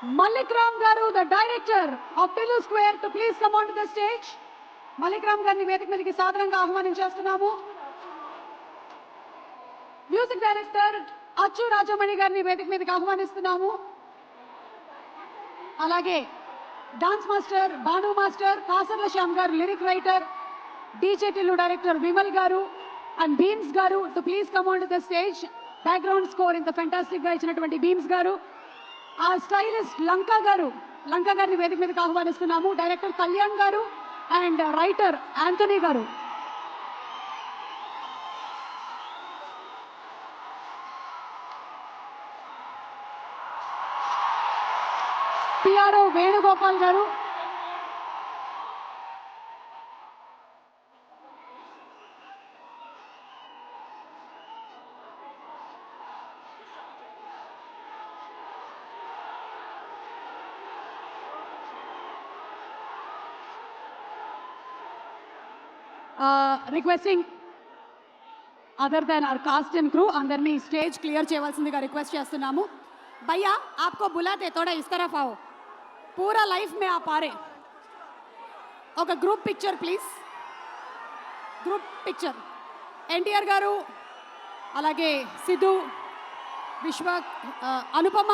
Malik Ram Garu, the director of Tillu Square, to please come onto the stage. Malik Ram గారిని వేదిక మీదకి సాదరంగా ఆహ్వానించేస్తున్నాము. Music director అచ్చు రాజమణి గారిని వేదిక మీదకి ఆహ్వానిస్తున్నాము. అలాగే dance master Bhanu master, Kasarla Shyam గారు lyric writer, DJ Tillu director Vimal గారు అండ్ బీమ్స్ గారు to please come on to the stage. Background score ఇంత ఫెంటాస్టిక్ గా ఇచ్చినటువంటి బీమ్స్ గారు, ఆ స్టైలిస్ట్ లంకా గారిని వేదిక మీదకి ఆహ్వానిస్తున్నాము. డైరెక్టర్ కళ్యాణ్ గారు అండ్ రైటర్ యాంటనీ గారు. పిఆర్ఓ వేణుగోపాల్ గారు, requesting other than our cast and crew अंदरनी स्टेज क्लियर చేయవలసిందిగా రిక్వెస్ట్ చేస్తున్నాము. भैया आपको बुलाते थोड़ा इस तरफ आओ. पूरा लाइफ में आप आ रहे. ఒక group picture please. Group picture NTR గారు, అలాగే సిద్ధు, విశ్వ, అనుపమ,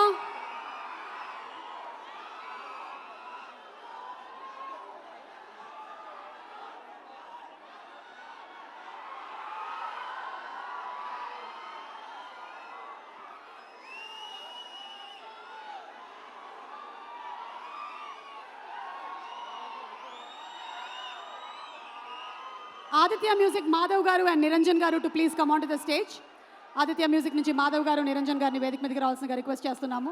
ఆదిత్య మ్యూజిక్ మాధవ్ గారు అండ్ నిరంజన్ గారు to please come on to the stage. Aditya music నుంచి మాధవ్ గారు, నిరంజన్ గారిని వేదిక మీదకి రావాల్సిందిగా రిక్వెస్ట్ చేస్తున్నాము.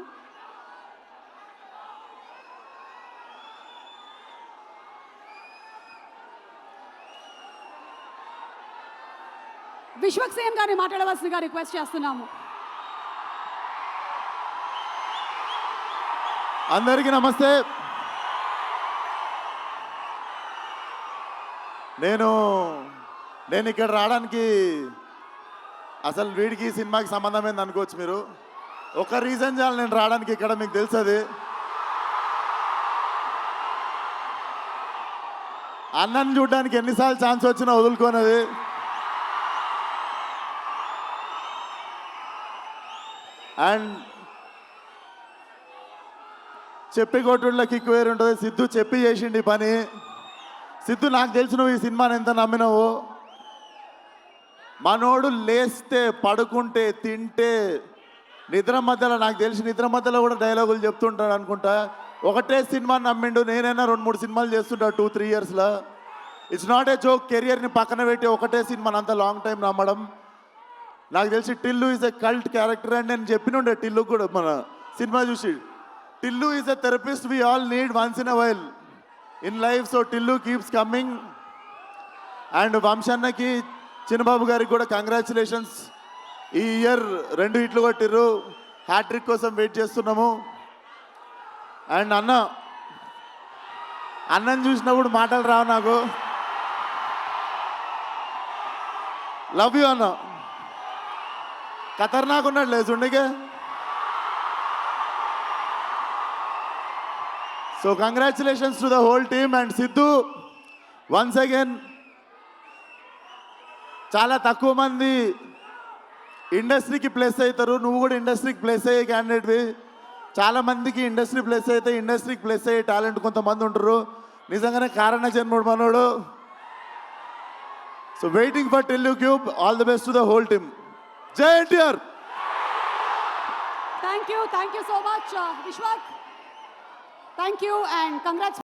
విశ్వక్సేన్ గారిని మాట్లాడవలసిందిగా రిక్వెస్ట్ చేస్తున్నాము. అందరికీ నమస్తే. నేను ఇక్కడ రావడానికి అసలు వీడికి సినిమాకి సంబంధం ఏంది అనుకోవచ్చు మీరు. ఒక రీజన్ చాలు నేను రావడానికి ఇక్కడ, మీకు తెలుసు అది. అన్నని చూడడానికి ఎన్నిసార్లు ఛాన్స్ వచ్చినా వదులుకోనది. అండ్ చెప్పి కొట్టుళ్ళ కిక్ వేరు ఉంటుంది. సిద్ధు చెప్పి చేసిండి పని. సిద్ధు, నాకు తెలిసి నువ్వు ఈ సినిమాని ఎంత నమ్మినావు. మనోడు లేస్తే, పడుకుంటే, తింటే, నిద్ర మధ్యలో, నాకు తెలిసి నిద్ర మధ్యలో కూడా డైలాగులు చెప్తుంటాడు అనుకుంటా. ఒకటే సినిమా నమ్మిండు. నేనైనా 2-3 సినిమాలు చేస్తుంటా 2-3 ఇయర్స్లో. It's not a joke. కెరియర్ని పక్కన పెట్టి ఒకటే సినిమాని అంత లాంగ్ టైం నమ్మడం. నాకు తెలిసి Tillu is a cult character అని నేను చెప్పినుండే టిల్లు కూడా మన సినిమా చూసి. Tillu is a therapist we all need once in a while in life. So Tillu keeps coming. And వంశన్నకి, చిన్నబాబు గారికి కూడా కంగ్రాచులేషన్స్. ఈ ఇయర్ 2 హిట్లు కొట్టిర్రు. హ్యాట్రిక్ కోసం వెయిట్ చేస్తున్నాము. అండ్ అన్నని చూసినప్పుడు మాటలు రావు నాకు. లవ్ యూ అన్న. ఖతర్నాక్ ఉన్నాడు లేచుండికే. So congratulations to the whole team. And Siddhu, once again, చాలా తక్కువ మంది ఇండస్ట్రీకి ప్లేస్ అవుతారు. నువ్వు కూడా ఇండస్ట్రీకి ప్లేస్ అయ్యే క్యాండిడేట్వి. చాలామందికి ఇండస్ట్రీ ప్లేస్ అయితే ఇండస్ట్రీకి ప్లేస్ అయ్యే టాలెంట్ కొంతమంది ఉంటారు. నిజంగానే కారణ జన్ముడు మనోడు. So waiting for Tillu cube. All the best to the whole team. Jai NTR. Thank you so much Vishwak. Thank you and congrats.